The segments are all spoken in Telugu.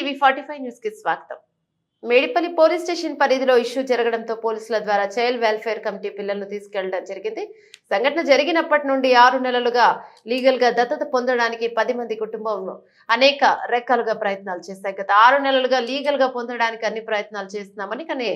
టీవీ45 న్యూస్ కి స్వాగతం. మేడిపల్లి పోలీస్ స్టేషన్ పరిధిలో ఇష్యూ జరగడంతో పోలీసుల ద్వారా చైల్డ్ వెల్ఫేర్ కమిటీ పిల్లలను తీసుకెళ్లడం జరిగింది. సంఘటన జరిగినప్పటి నుండి 6 నెలలుగా లీగల్ గా దత్తత పొందడానికి 10 మంది కుటుంబంలో అనేక రకాలుగా ప్రయత్నాలు చేశాయి. గత 6 నెలలుగా లీగల్ గా పొందడానికి అన్ని ప్రయత్నాలు చేస్తున్నామని, కానీ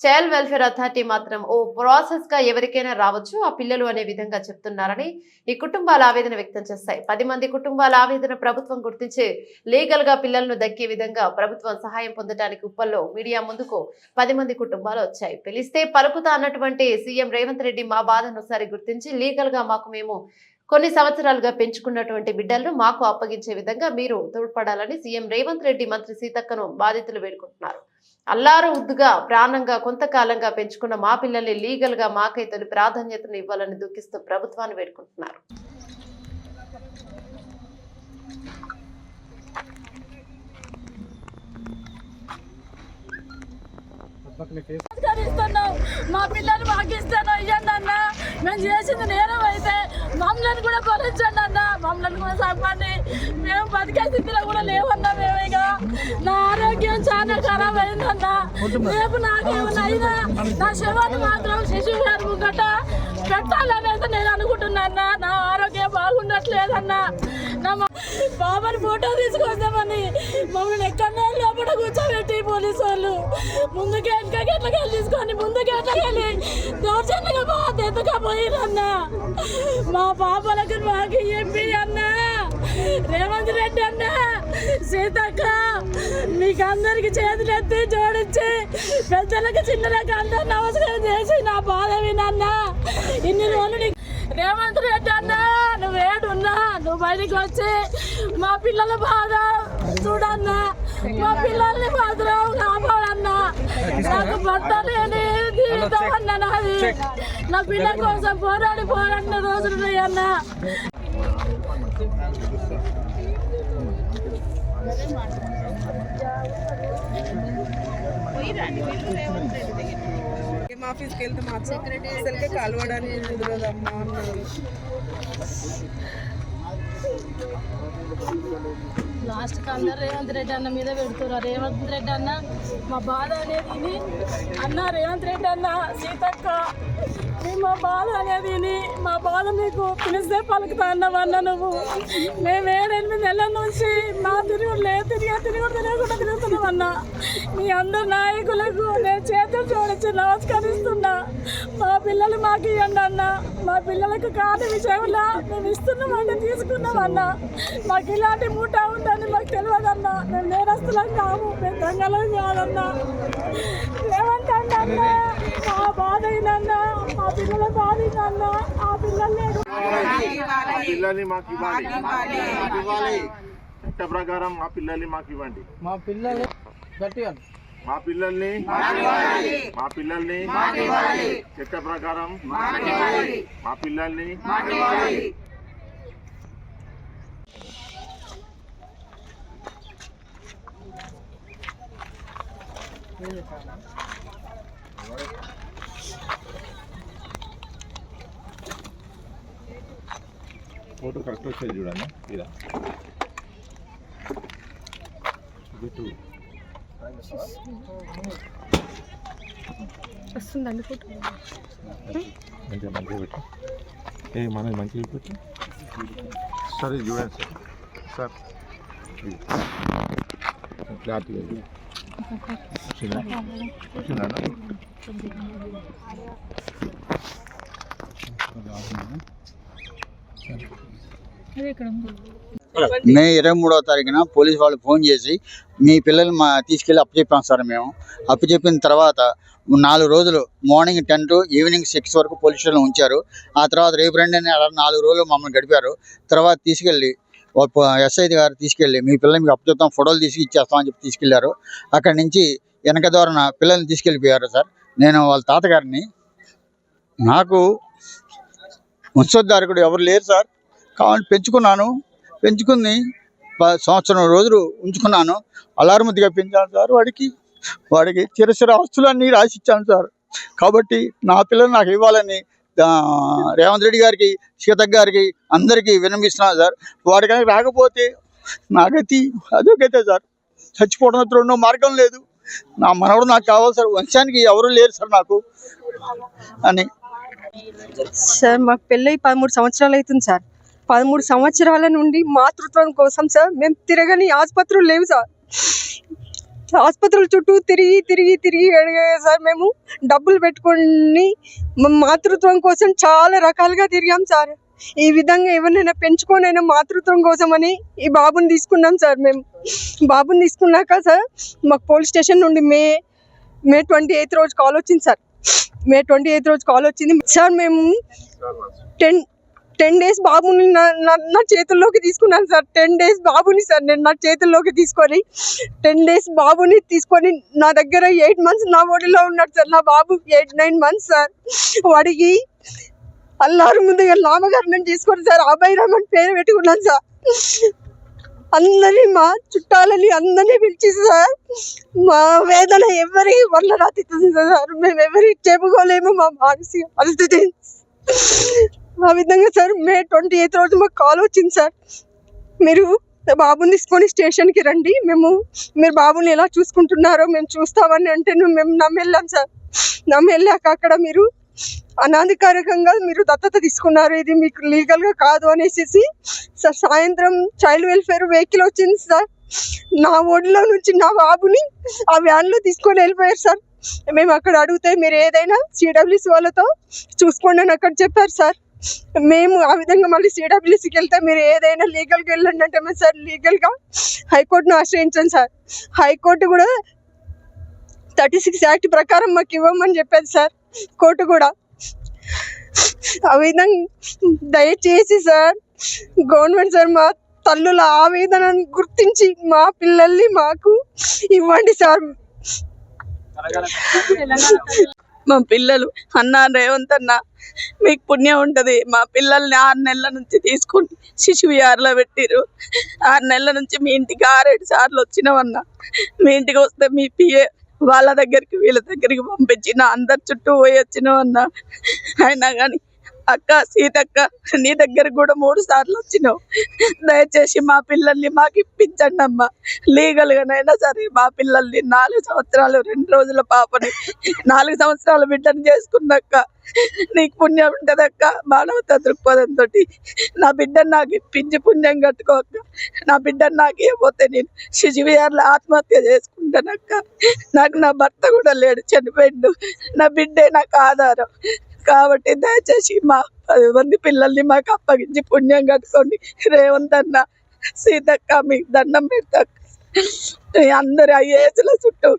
చైల్డ్ వెల్ఫేర్ అథారిటీ మాత్రం ఓ ప్రాసెస్ గా ఎవరికైనా రావచ్చు ఆ పిల్లలు అనే విధంగా చెప్తున్నారని ఈ కుటుంబాల ఆవేదన వ్యక్తం చేస్తాయి. 10 మంది కుటుంబాల ఆవేదన ప్రభుత్వం గుర్తించి లీగల్ గా పిల్లలను దక్కే విధంగా ప్రభుత్వం సహాయం పొందడానికి ఉప్పల్లో మీడియా ముందుకు 10 మంది కుటుంబాలు వచ్చాయి. పిలిస్తే పలుకుతా అన్నటువంటి సీఎం రేవంత్ రెడ్డి మా బాధను ఒకసారి గుర్తించి లీగల్ గా మేము కొన్ని సంవత్సరాలుగా పెంచుకున్నటువంటి బిడ్డలను మాకు అప్పగించే విధంగా మీరు తోడ్పడాలని సీఎం రేవంత్ రెడ్డి మంత్రి సీతక్కను బాధితులు వేడుకుంటున్నారు. అల్లారు ఉద్దుగా ప్రాణంగా కొంతకాలంగా పెంచుకున్న మా పిల్లల్ని లీగల్ గా మాకై తొలి ప్రాధాన్యతను ఇవ్వాలని దుఃఖిస్తూ ప్రభుత్వాన్ని వేడుకుంటున్నారు. మా పిల్లలు మాకు ఇస్తాను ఇవ్వండి అన్న. మేము చేసింది నేరం అయితే మమ్మల్ని కూడా భరించండి అన్న. మమ్మల్ని కూడా చంపండి. మేము బతికే స్థితిలో కూడా లేవన్నా. మేము ఇక నా ఆరోగ్యం చాలా ఖరాబ్ అయిందన్న. రేపు నాకేమన్నా అయినా నా శవాన్ని మాత్రం శిశువు గారి ముంగట పెట్టాలని అయితే నేను అనుకుంటున్నా. నా ఆరోగ్యం బాగుండట్లేదన్నా. నా బాబాని ఫోటో తీసుకొద్దామని మమ్మల్ని ఎక్కడో లోపల కూర్చోబెట్టి పోలీసు వాళ్ళు ముందుకే వెనకకెళ్ళి తీసుకొని ముందుకెళ్ళి దౌర్జన్యంగా బాధ ఎత్తుకపోయిరన్నా. మా పాపలకు మాకు ఎంపీ అన్న రేవంత్ రెడ్డి అన్న సీతక్క మీకు అందరికి చేతులెత్తి జోడించి పెద్దలకు చిన్నలకు అందరూ నమస్కారం చేసి నా బాధ వినన్నా. ఇన్ని రోజులు రేవంత్ రెడ్డి అన్న నువ్వేడున్నా నువ్వు బయటికి వచ్చి మా పిల్లల బాధ చూడన్నా. మా పిల్లల్ని మాత్రం కాపాడన్నా. నాకు భర్త లేని జీవితం అన్న నాది. నా పిల్లల కోసం పోరాడిన రోజులు ఉన్నాయన్నా. ఆఫీస్కి వెళ్తే మాత్రం అసలుకే కలవడానికి కుదరదమ్మా అన్నారు. లాస్ట్కి అందరు రేవంత్ రెడ్డి అన్న మీద పెడుతున్నారు. రేవంత్ రెడ్డి అన్న మా బాధ అనేది అన్న. రేవంత్ రెడ్డి అన్న సీతక్క మా బాధ అనేది మా బాధ మీకు పిలిస్తే పలుకుతా అన్నవన్న నువ్వు. మేము 7-8 నెలల నుంచి మా తిరుగుడు తిరగకుండా తిరుగుతున్నామన్నా. మీ అందరు నాయకులకు నేను చేతులు జోడించి నమస్కరిస్తున్నా. మా పిల్లలు మాకు ఇవ్వండి అన్న. మా పిల్లలకు కాని విషయంలో మేము ఇస్తున్నామంటే తీసుకున్నామన్నా. మాకు ఇలాంటి మూట ఉందని మాకు తెలియదన్నా. మేము నేరస్తులం కాము, మేము దొంగలం కాదన్నా. ఏమంటన్నా మా బాధ అయినన్నా. మా పిల్లల బాధ అయినన్నా. ఆ పిల్లల్ని మాకు ఇవ్వాలి. చట్ట ప్రకారం మా పిల్లల్ని మాకు ఇవ్వండి. మా పిల్లలు గట్టిగా మా పిల్లల్ని చట్ట ప్రకారం మా పిల్లల్ని ఫోటో కరెక్ట్ వచ్చేది చూడండి. ఇలా వస్తుందండి ఫోటో మంచిగా పెట్టు. మనది మంచిగా పెట్టు. సరే చూడండి సార్. క్లారిటీగా మే 23వ తారీఖున పోలీసు వాళ్ళు ఫోన్ చేసి మీ పిల్లల్ని తీసుకెళ్ళి అప్పచెప్పాం సార్. మేము అప్పచెప్పిన తర్వాత 4 రోజులు మార్నింగ్ 10 to ఈవినింగ్ 6 వరకు పోలీస్ స్టేషన్లో ఉంచారు. ఆ తర్వాత రేపు రండి అని 4 రోజులు మమ్మల్ని గడిపారు. తర్వాత తీసుకెళ్ళి ఎస్ఐ గారు తీసుకెళ్ళి మీ పిల్లలు మీకు అప్పచెప్తాం, ఫోటోలు తీసి ఇచ్చేస్తామని చెప్పి తీసుకెళ్లారు. అక్కడి నుంచి వెనక ద్వారా పిల్లల్ని తీసుకెళ్ళిపోయారు సార్. నేను వాళ్ళ తాతగారిని. నాకు వంశోద్ధారకుడు ఎవరు లేరు సార్. కావాలి పెంచుకుని సంవత్సరం రోజులు ఉంచుకున్నాను. అలారముద్దిగా పెంచాను సార్. వాడికి చిరస్థిర ఆస్తులన్నీ రాసిచ్చాను సార్. కాబట్టి నా పిల్లలు నాకు ఇవ్వాలని రేవంత్ రెడ్డి గారికి, సీతక్క గారికి అందరికీ విన్నవిస్తున్నాను సార్. వాడి కనుక రాకపోతే నా గతి అదోగతే సార్. చచ్చిపోవడం తప్ప రెండో మార్గం లేదు. నా మనవడు నాకు కావాలి సార్, వంశానికి ఎవరు లేరు సార్ నాకు అని. సార్ మాకు పెళ్ళై 13 సంవత్సరాలు అవుతుంది సార్. 13 సంవత్సరాల నుండి మాతృత్వం కోసం సార్ మేము తిరగని ఆసుపత్రులు లేవు సార్. ఆసుపత్రుల చుట్టూ తిరిగి అడిగారు సార్. మేము డబ్బులు పెట్టుకొని మాతృత్వం కోసం చాలా రకాలుగా తిరిగాం సార్. ఈ విధంగా ఎవరినైనా పెంచుకోనైనా మాతృత్వం కోసం అని ఈ బాబుని తీసుకున్నాం సార్. మేము బాబుని తీసుకున్నాక సార్ మాకు పోలీస్ స్టేషన్ నుండి మే 28 రోజు కాల్ వచ్చింది సార్. మే 28 రోజు కాల్ వచ్చింది సార్. మేము 10 డేస్ బాబుని నా చేతుల్లోకి తీసుకున్నాను సార్. 10 డేస్ బాబుని సార్ నేను నా చేతుల్లోకి తీసుకొని 10 డేస్ బాబుని తీసుకొని నా దగ్గర 8 మంత్స్ నా ఒడిలో ఉన్నాడు సార్. నా బాబు 8-9 మంత్స్ సార్. వాడికి అల్లారు ముందుగా నామకరణం చేసుకొని సార్ అభయ్ రమణ్ పేరు పెట్టుకున్నాను సార్. అందరినీ మా చుట్టాలని అందరినీ పిలిచి సార్ మా వేదన ఎవరి వర్ణనాతీతం సార్. మేము ఎవరి చెప్పుకోలేము మా మానసిక పరిస్థితి. ఆ విధంగా సార్ మే 28 రోజు మాకు కాల్ వచ్చింది సార్. మీరు బాబుని తీసుకొని స్టేషన్కి రండి, మీరు బాబుని ఎలా చూసుకుంటున్నారో మేము చూస్తామని అంటే మేము నమ్మెళ్ళాం సార్. నమ్మెళ్ళాక అక్కడ మీరు అనాధికారికంగా మీరు దత్తత తీసుకున్నారు, ఇది మీకు లీగల్గా కాదు అనేసి సార్ సాయంత్రం చైల్డ్ వెల్ఫేర్ వెహికల్ వచ్చింది సార్. నా ఒడిలో నుంచి నా బాబుని ఆ వ్యాన్లో తీసుకొని వెళ్ళిపోయారు సార్. మేము అక్కడ అడిగితే మీరు ఏదైనా సిడబ్ల్యూసి వాళ్ళతో చూసుకోండి అని అక్కడ చెప్పారు సార్. మేము ఆ విధంగా మళ్ళీ సిడబ్ల్యూసికి వెళ్తే మీరు ఏదైనా లీగల్గా వెళ్ళండి అంటే మేము సార్ లీగల్గా హైకోర్టును ఆశ్రయించాను సార్. హైకోర్టు కూడా 36 యాక్ట్ ప్రకారం మాకు ఇవ్వమని చెప్పేది సార్ కోర్టు కూడా. ఆ విధంగా దయచేసి సార్ గవర్నమెంట్ సార్ మా తల్లుల ఆవేదనను గుర్తించి మా పిల్లల్ని మాకు ఇవ్వండి సార్. మా పిల్లలు అన్న రేవంత్ అన్న మీకు పుణ్యం ఉంటుంది, మా పిల్లల్ని 6 నెలల నుంచి తీసుకుని శిశు విహార్లో పెట్టిరు. 6 నెలల నుంచి మీ ఇంటికి 6-7 సార్లు వచ్చినామన్నా. మీ ఇంటికి వస్తే మీ పిఏ వాళ్ళ దగ్గరికి వీళ్ళ దగ్గరికి పంపించిన అందరి చుట్టూ పోయి వచ్చినావు అన్న. అయినా కానీ అక్క సీతక్క నీ దగ్గరకు కూడా 3 సార్లు వచ్చినావు. దయచేసి మా పిల్లల్ని మాకు ఇప్పించండి అమ్మ. లీగల్గానైనా సరే మా పిల్లల్ని 4 సంవత్సరాలు 2 రోజుల పాపని 4 సంవత్సరాల బిడ్డను చేసుకున్నాక నీకు పుణ్యం ఉంటుందక్క. మానవతా దృక్పథంతో నా బిడ్డను నాకు ఇప్పించి పుణ్యం కట్టుకోక. నా బిడ్డను నాకు ఇవ్వకపోతే నేను శిశువిహార్లో ఆత్మహత్య చేసుకుంటానక్క. నాకు నా భర్త కూడా లేడు, చనిపోయిండు. నా బిడ్డే నాకు ఆధారం కాబట్టి దయచేసి మా 10 మంది పిల్లల్ని మాకు అప్పగించి పుణ్యం కట్టుకోండి. రేవంత్ అన్న సీతక్క మీకు దండం పెడతా. అందరు ఐఏఎస్ల చుట్టూ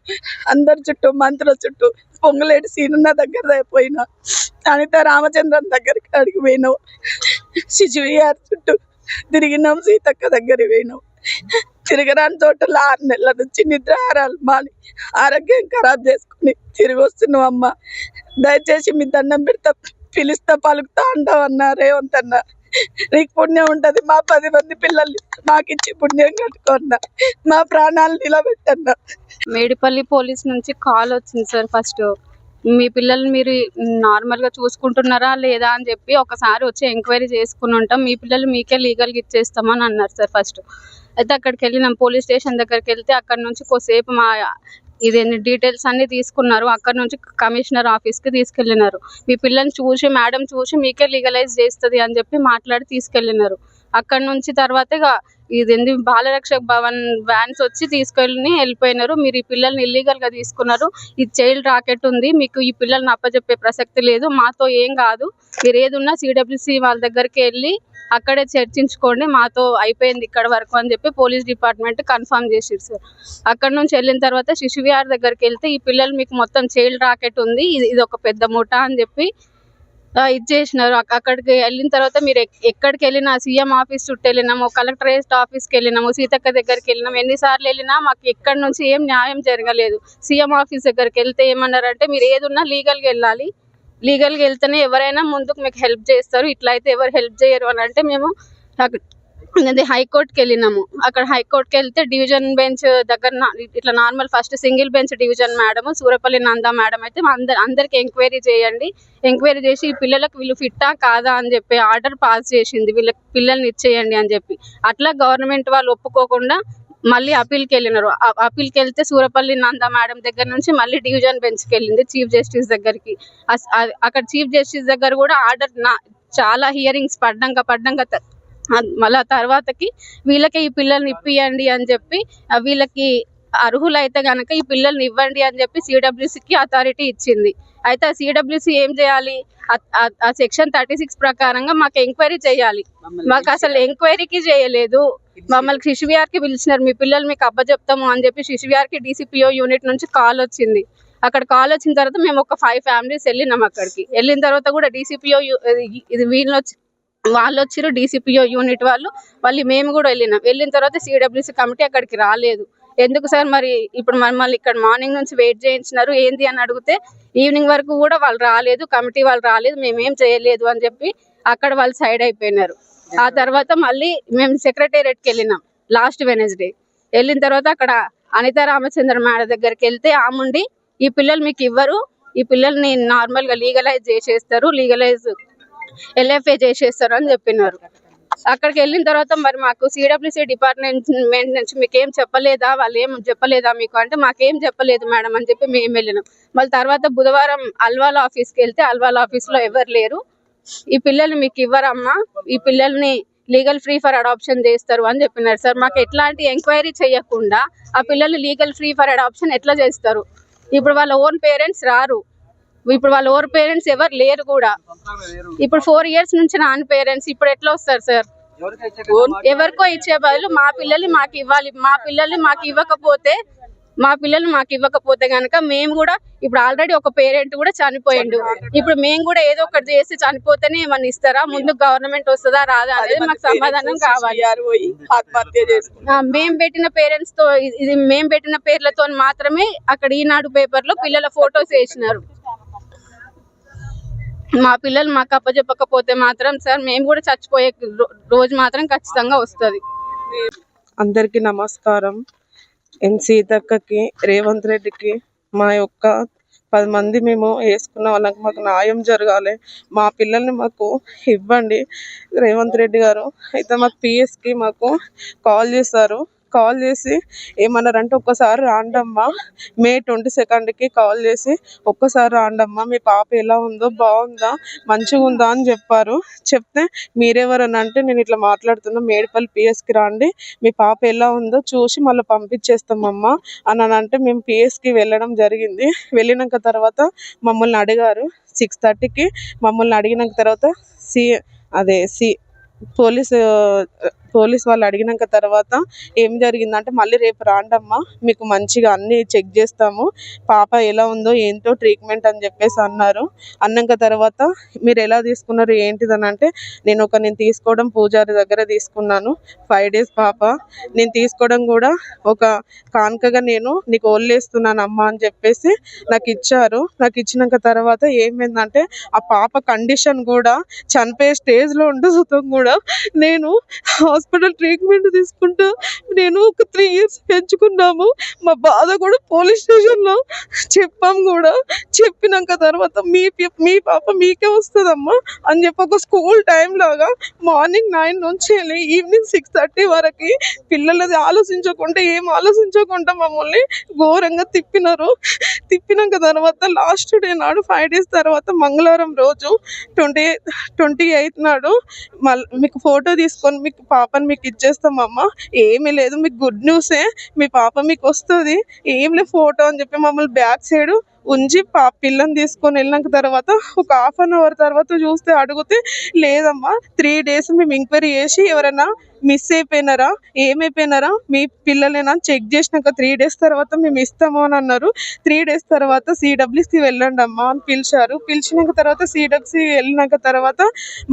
అందరి చుట్టూ మంత్రుల చుట్టూ పొంగులేటి సీనున్న దగ్గర పోయినా, అనిత రామచంద్రన్ దగ్గరికి అడిగి పోయినావు, శిశువిహార్ చుట్టూ తిరిగినాం, సీతక్క దగ్గరికి పోయినావు. తిరగరాని చోటలో 6 నెలల నుంచి నిద్రాహారాలు మాని ఆరోగ్యం ఖరాబ్ చేసుకుని తిరిగి వస్తున్నావు అమ్మ. దయచేసి మీ దండం పెడతా, పిలుస్తా పలుకుతా అంటావు అన్న రేవంత్ అన్న. నీకు పుణ్యం ఉంటుంది, మా 10 మంది పిల్లల్ని మాకిచ్చి పుణ్యం కట్టుకున్నా, మా ప్రాణాలు నిలబెట్టన్నా. మేడిపల్లి పోలీస్ నుంచి కాల్ వచ్చింది సార్. ఫస్ట్ మీ పిల్లల్ని మీరు నార్మల్గా చూసుకుంటున్నారా లేదా అని చెప్పి ఒకసారి వచ్చి ఎంక్వైరీ చేసుకుని ఉంటాం, మీ పిల్లలు మీకే లీగల్గా ఇచ్చేస్తామని అన్నారు సార్. ఫస్ట్ అయితే అక్కడికి వెళ్ళినాం, పోలీస్ స్టేషన్ దగ్గరికి వెళ్తే అక్కడ నుంచి కొద్దిసేపు మా ఇదేంటి డీటెయిల్స్ అన్నీ తీసుకున్నారు. అక్కడ నుంచి కమిషనర్ ఆఫీస్కి తీసుకెళ్ళినారు. మీ పిల్లల్ని చూసి మేడం చూసి మీకే లీగలైజ్ చేస్తుంది అని చెప్పి మాట్లాడి తీసుకెళ్ళినారు. అక్కడ నుంచి తర్వాత ఇక ఇదేంటి బాలరక్షక్ భవన్ వ్యాన్స్ వచ్చి తీసుకెళ్ళి వెళ్ళిపోయినారు. మీరు ఈ పిల్లల్ని ఇల్లీగల్గా తీసుకున్నారు, ఈ చైల్డ్ రాకెట్ ఉంది, మీకు ఈ పిల్లల్ని అప్పచెప్పే ప్రసక్తి లేదు, మాతో ఏం కాదు, మీరు ఏది ఉన్నా సిడబ్ల్యూసి వాళ్ళ దగ్గరికి వెళ్ళి అక్కడే చర్చించుకోండి, మాతో అయిపోయింది ఇక్కడ వరకు అని చెప్పి పోలీస్ డిపార్ట్మెంట్ కన్ఫర్మ్ చేసిరు సార్. అక్కడ నుంచి వెళ్ళిన తర్వాత శిశువిహార్ దగ్గరికి వెళ్తే ఈ పిల్లలు మీకు మొత్తం చైల్డ్ రాకెట్ ఉంది, ఇది ఒక పెద్ద ముఠా అని చెప్పి ఇచ్చేసినారు. అక్కడికి వెళ్ళిన తర్వాత మీరు ఎక్కడికి వెళ్ళినా, సీఎం ఆఫీస్ చుట్టూ వెళ్ళినాము, కలెక్టరేట్ ఆఫీస్కి వెళ్ళినాము, సీతక్క దగ్గరికి వెళ్ళినాము, ఎన్నిసార్లు వెళ్ళినా మాకు ఎక్కడి నుంచి ఏం న్యాయం జరగలేదు. సీఎం ఆఫీస్ దగ్గరికి వెళ్తే ఏమన్నారంటే మీరు ఏది ఉన్నా లీగల్గా వెళ్ళాలి, లీగల్గా వెళ్తేనే ఎవరైనా ముందుకు మీకు హెల్ప్ చేస్తారు, ఇట్లా అయితే ఎవరు హెల్ప్ చేయరు అని అంటే మేము హైకోర్టుకి వెళ్ళినాము. అక్కడ హైకోర్టుకి వెళ్తే డివిజన్ బెంచ్ దగ్గర ఇట్లా normal first single bench division madam Surapalli Nanda madam అయితే అందరికి ఎంక్వైరీ చేయండి, ఎంక్వైరీ చేసి ఈ పిల్లలకు వీళ్ళు ఫిట్టా కాదా అని చెప్పి ఆర్డర్ పాస్ చేసింది, వీళ్ళకి పిల్లల్ని ఇచ్చేయండి అని చెప్పి. అట్లా గవర్నమెంట్ వాళ్ళు ఒప్పుకోకుండా మళ్ళీ అప్పీల్కి వెళ్ళినారు. అప్పీల్కి వెళ్తే సూరపల్లి నంద మేడం దగ్గర నుంచి మళ్ళీ డివిజన్ బెంచ్కి వెళ్ళింది చీఫ్ జస్టిస్ దగ్గరికి. అక్కడ చీఫ్ జస్టిస్ దగ్గర కూడా ఆర్డర్ చాలా హియరింగ్స్ పడ్డంగా మళ్ళీ తర్వాతకి వీళ్ళకి ఈ పిల్లల్ని ఇప్పియండి అని చెప్పి, వీళ్ళకి అర్హులైతే గనక ఈ పిల్లల్ని ఇవ్వండి అని చెప్పి సిడబ్ల్యూసికి అథారిటీ ఇచ్చింది. అయితే ఆ సిడబ్ల్యూసి ఏం చేయాలి, ఆ సెక్షన్ 36 ప్రకారంగా మాకు ఎంక్వైరీ చేయాలి. మాకు అసలు ఎంక్వైరీకి చేయలేదు. మమ్మల్ని శిశువిహార్కి పిలిచినారు, మీ పిల్లలు మీకు అప్పచెప్తాము అని చెప్పి శిశువిహార్కి DCPO యూనిట్ నుంచి కాల్ వచ్చింది. అక్కడ కాల్ వచ్చిన తర్వాత మేము ఒక 5 ఫ్యామిలీస్ వెళ్ళినాం. అక్కడికి వెళ్ళిన తర్వాత కూడా DCPO వాళ్ళు వచ్చిరు, DCPO యూనిట్ వాళ్ళు మేము కూడా వెళ్ళిన తర్వాత సిడబ్ల్యూసి కమిటీ అక్కడికి రాలేదు. ఎందుకు సార్ మరి ఇప్పుడు మమ్మల్ని ఇక్కడ మార్నింగ్ నుంచి వెయిట్ చేయించినారు ఏంది అని అడిగితే ఈవినింగ్ వరకు కూడా వాళ్ళు రాలేదు, కమిటీ వాళ్ళు రాలేదు, మేమేం చేయలేదు అని చెప్పి అక్కడ వాళ్ళు సైడ్ అయిపోయినారు. ఆ తర్వాత మళ్ళీ మేము సెక్రటేరియట్కి వెళ్ళినాం లాస్ట్ వెనస్డే. వెళ్ళిన తర్వాత అక్కడ అనితా రామచంద్ర మేడం దగ్గరికి వెళ్తే ఆముండి ఈ పిల్లలు మీకు ఇవ్వరు, ఈ పిల్లల్ని నార్మల్గా లీగలైజ్ చేసేస్తారు, LFA చేసేస్తారు అని చెప్పినారు. అక్కడికి వెళ్ళిన తర్వాత మరి మాకు సిడబ్ల్యూసి డిపార్ట్మెంట్ నుంచి మీకు ఏం చెప్పలేదా, వాళ్ళు ఏం చెప్పలేదా మీకు అంటే మాకేం చెప్పలేదు మేడం అని చెప్పి మేము వెళ్ళినాం. మళ్ళీ తర్వాత బుధవారం అల్వాల్ ఆఫీస్కి వెళ్తే అల్వాల్ ఆఫీస్లో ఎవరు లేరు, ఈ పిల్లల్ని మీకు ఇవ్వరమ్మా, ఈ పిల్లల్ని లీగల్ ఫ్రీ ఫర్ అడాప్షన్ చేస్తారు అని చెప్పినారు. సార్ మాకు ఎట్లాంటి ఎంక్వైరీ చేయకుండా ఆ పిల్లల్ని లీగల్ ఫ్రీ ఫర్ అడాప్షన్ ఎట్లా చేస్తారు? ఇప్పుడు వాళ్ళ ఓన్ పేరెంట్స్ రారు, ఇప్పుడు వాళ్ళ ఓన్ పేరెంట్స్ ఎవరు లేరు కూడా. ఇప్పుడు 4 years నుంచి నాన్ పేరెంట్స్ ఇప్పుడు ఎట్లా వస్తారు సార్? ఎవరికో ఇచ్చే బదులు మా పిల్లల్ని మాకు ఇవ్వాలి. మా పిల్లల్ని మాకు ఇవ్వకపోతే కనుక మేము కూడా ఇప్పుడు ఆల్రెడీ ఒక పేరెంట్ కూడా చనిపోయిండు, ఇప్పుడు మేము కూడా ఏదో ఒకటి చేసి చనిపోతేనే ఏమన్నా ఇస్తారా? ముందు గవర్నమెంట్ వస్తుందా రాదా అనేది మాకు సమాధానం కావాలి. మేము పెట్టిన పేరెంట్స్ తో మేము పెట్టిన పేర్లతో మాత్రమే అక్కడ ఈనాడు పేపర్ లో పిల్లల ఫొటోస్ వేసినారు. మా పిల్లలు మాకు అప్పచెప్పకపోతే మాత్రం సార్ మేము కూడా చచ్చిపోయే రోజు మాత్రం ఖచ్చితంగా వస్తుంది. అందరికీ నమస్కారం. సీతక్కకి, రేవంత్ రెడ్డికి మా యొక్క 10 మంది మేము వేసుకున్న వాళ్ళకి మాకు న్యాయం జరగాలి, మా పిల్లల్ని మాకు ఇవ్వండి రేవంత్ రెడ్డి గారు. అయితే మాకు PSకి మాకు కాల్ చేశారు. కాల్ చేసి ఏమన్నారంటే ఒక్కసారి రాండమ్మా, May 22కి కాల్ చేసి ఒక్కసారి రాండమ్మా, మీ పాప ఎలా ఉందో, బాగుందా, మంచిగా ఉందా అని చెప్పారు. చెప్తే మీరెవరని అంటే నేను ఇట్లా మాట్లాడుతున్నా, మేడిపల్లి PSకి రండి, మీ పాప ఎలా ఉందో చూసి మళ్ళీ పంపించేస్తామమ్మా అని అంటే మేము PSకి వెళ్ళడం జరిగింది. వెళ్ళినాక తర్వాత మమ్మల్ని అడిగారు 6:30కి. మమ్మల్ని అడిగినాక తర్వాత పోలీస్ వాళ్ళు అడిగినాక తర్వాత ఏం జరిగిందంటే మళ్ళీ రేపు రాండమ్మా, మీకు మంచిగా అన్నీ చెక్ చేస్తాము, పాప ఎలా ఉందో ఏంటో ట్రీట్మెంట్ అని చెప్పేసి అన్నారు. అన్నాక తర్వాత మీరు ఎలా తీసుకున్నారు ఏంటిదని అంటే నేను తీసుకోవడం పూజారి దగ్గర తీసుకున్నాను. 5 days పాప నేను తీసుకోవడం కూడా ఒక కానుకగా నేను నీకు వదిలేస్తున్నాను అమ్మ అని చెప్పేసి నాకు ఇచ్చారు. నాకు ఇచ్చినాక తర్వాత ఏమైందంటే ఆ పాప కండిషన్ కూడా చనిపోయే స్టేజ్లో ఉండడం కూడా నేను హాస్పిటల్ ట్రీట్మెంట్ తీసుకుంటా నేను ఒక 3 years పెంచుకున్నాము. మా బాధ కూడా పోలీస్ స్టేషన్లో చెప్పాము కూడా. చెప్పినాక తర్వాత మీ పాప మీకే వస్తుందమ్మా అని చెప్పి ఒక స్కూల్ టైం లాగా మార్నింగ్ 9 నుంచి వెళ్ళి ఈవినింగ్ 6:30 వరకు పిల్లలది ఏం ఆలోచించకుండా మమ్మల్ని ఘోరంగా తిప్పినారు. తిప్పినాక తర్వాత లాస్ట్ డే నాడు 5 days తర్వాత మంగళవారం రోజు 28 నాడు మీకు ఫోటో తీసుకొని మీకు పాపని మీకు ఇచ్చేస్తామమ్మా, ఏమీ లేదు, మీకు గుడ్ న్యూసే, మీ పాప మీకు వస్తుంది, ఏం లేదు ఫోటో అని చెప్పి మమ్మల్ని బ్యాక్ సైడ్ ఉంచి పిల్లని తీసుకొని వెళ్ళినాక తర్వాత ఒక 1/2 hour తర్వాత చూస్తే అడిగితే లేదమ్మా 3 days మేము ఎంక్వైరీ చేసి ఎవరైనా మిస్ అయిపోయినారా ఏమైపోయినారా మీ పిల్లలేనా చెక్ చేసినాక 3 days తర్వాత మేము ఇస్తాము అని అన్నారు. 3 days తర్వాత CWC వెళ్ళండి అమ్మా అని పిలిచారు. పిలిచినాక తర్వాత CWC వెళ్ళినాక తర్వాత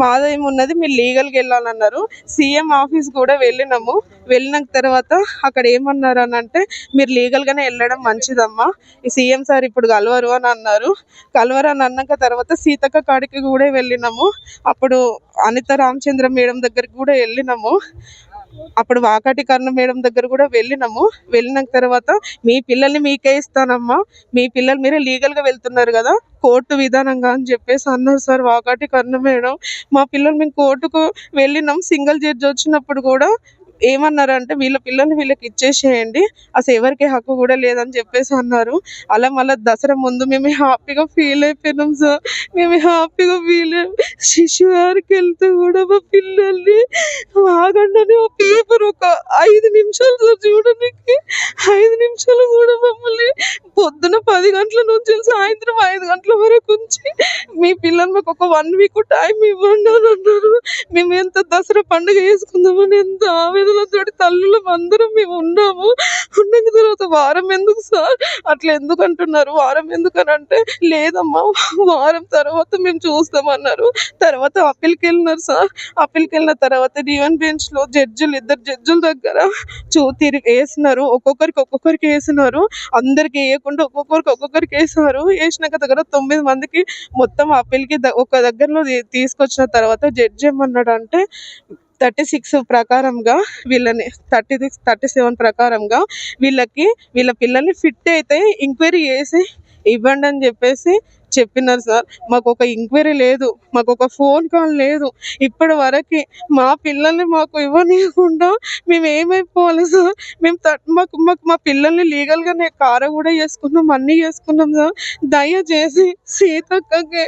మాదేం ఉన్నది మీరు లీగల్గా వెళ్ళాలన్నారు. CM ఆఫీస్ కూడా వెళ్ళినాము. వెళ్ళినాక తర్వాత అక్కడ ఏమన్నారు అని అంటే మీరు లీగల్గానే వెళ్ళడం మంచిదమ్మా, ఈ CM సార్ ఇప్పుడు కలవరు అని అన్నారు. కలవరు అని అన్నాక తర్వాత సీతక్క కాడికి కూడా వెళ్ళినాము. అప్పుడు అనిత రామచంద్ర మేడం దగ్గరికి కూడా వెళ్ళినాము. అప్పుడు వాకాటి కర్ణ మేడం దగ్గర కూడా వెళ్ళినాము. వెళ్ళినాక తర్వాత మీ పిల్లల్ని మీకే ఇస్తానమ్మా, మీ పిల్లలు మీరే లీగల్గా వెళ్తున్నారు కదా కోర్టు విధానంగా అని చెప్పేసి అన్నారు సార్ వాకాటి కర్ణ మేడం. మా పిల్లలు మేము కోర్టుకు వెళ్ళినాం. సింగిల్ జడ్జి వచ్చినప్పుడు కూడా ఏమన్నారంటే వీళ్ళ పిల్లల్ని వీళ్ళకి ఇచ్చేసేయండి, అసలు ఎవరికి హక్కు కూడా లేదని చెప్పేసి అన్నారు. అలా మళ్ళీ దసరా ముందు మేము హ్యాపీగా ఫీల్ అయిపోయినాం సార్. మేము హ్యాపీగా ఫీల్ శిశు గారికి వెళ్తే కూడా మా పిల్లల్ని ఆగండి అని ఒక పేపర్ ఒక 5 నిమిషాలు సార్ చూడడానికి, 5 నిమిషాలు కూడా మమ్మల్ని పొద్దున 10 గంటల నుంచి సాయంత్రం 5 గంటల వరకు ఉంచి మీ పిల్లలు మాకు ఒక 1 వీక్ టైం ఇవ్వండి అని అన్నారు. మేము ఎంత దసరా పండుగ చేసుకుందామని ఎంత ఆవేదనతో తల్లులం అందరం మేము ఉన్నాము. ఉన్న తర్వాత వారం ఎందుకు సార్ అట్లా ఎందుకు అంటున్నారు? వారం ఎందుకని అంటే లేదమ్మా వారం తర్వాత మేము చూస్తామన్నారు. తర్వాత అప్పీల్కి వెళ్ళినారు సార్. అప్పీల్కి వెళ్ళిన తర్వాత డివైన్ బెంచ్ లో ఇద్దరు జడ్జుల దగ్గర తిరిగి వేసినారు. ఒక్కొక్కరికి వేసినారు, అందరికి వేయకుండా ఒక్కొక్కరికి వేసినారు. వేసినాక దగ్గర 9 మందికి మొత్తం అప్పీల్కి ఒక దగ్గరలో తీసుకొచ్చిన తర్వాత జడ్జి ఏమన్నాడు అంటే 36 ప్రకారంగా వీళ్ళని 37 ప్రకారంగా వీళ్ళ పిల్లల్ని ఫిట్ అయితే ఎంక్వైరీ చేసి ఇవ్వండి అని చెప్పేసి చెప్పినారు సార్. మాకు ఒక ఎంక్వైరీ లేదు, మాకు ఒక ఫోన్ కాల్ లేదు. ఇప్పటి వరకు మా పిల్లల్ని మాకు ఇవ్వనీయకుండా మేము ఏమైపోవాలి సార్? మేము మాకు మా పిల్లల్ని లీగల్గానే కార కూడా చేసుకున్నాం, అన్నీ చేసుకున్నాం సార్. దయచేసి సీతక్కకి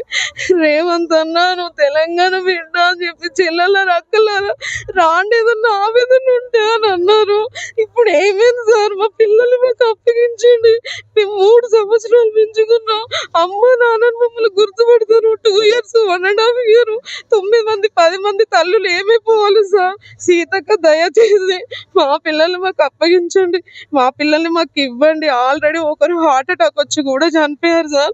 రేవంత్ అన్నా నువ్వు తెలంగాణ బిడ్డ అని చెప్పి చెల్లెల రక్కలారా రాండి ఏదన్నా ఆవేదన ఉంటే అని అన్నారు. ఇప్పుడు ఏమైంది సార్? మా పిల్లల్ని మాకు అప్పగించండి. మేము 3 సంవత్సరాలు పెంచుకున్నాం. అమ్మ నాన్న మమ్మల్ని గుర్తుపడతారు. 2 years 1.5 years 9 మంది 10 మంది తల్లులు ఏమైపోవాలి సార్? సీతక్క దయచేసి మా పిల్లల్ని మాకు అప్పగించండి, మా పిల్లల్ని మాకు ఇవ్వండి. ఆల్రెడీ ఒకరు హార్ట్ అటాక్ వచ్చి కూడా చనిపోయారు సార్.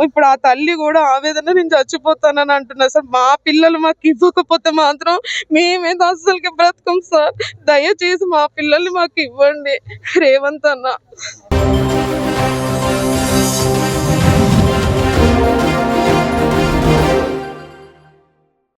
ఇప్పుడు ఆ తల్లి కూడా ఆవేదన నేను చచ్చిపోతానని అంటున్నారు సార్. మా పిల్లలు మాకు ఇవ్వకపోతే మాత్రం మేమేదో అస్సలకి బ్రతకం సార్. దయచేసి మా పిల్లల్ని మాకు ఇవ్వండి రేవంత్ అన్న.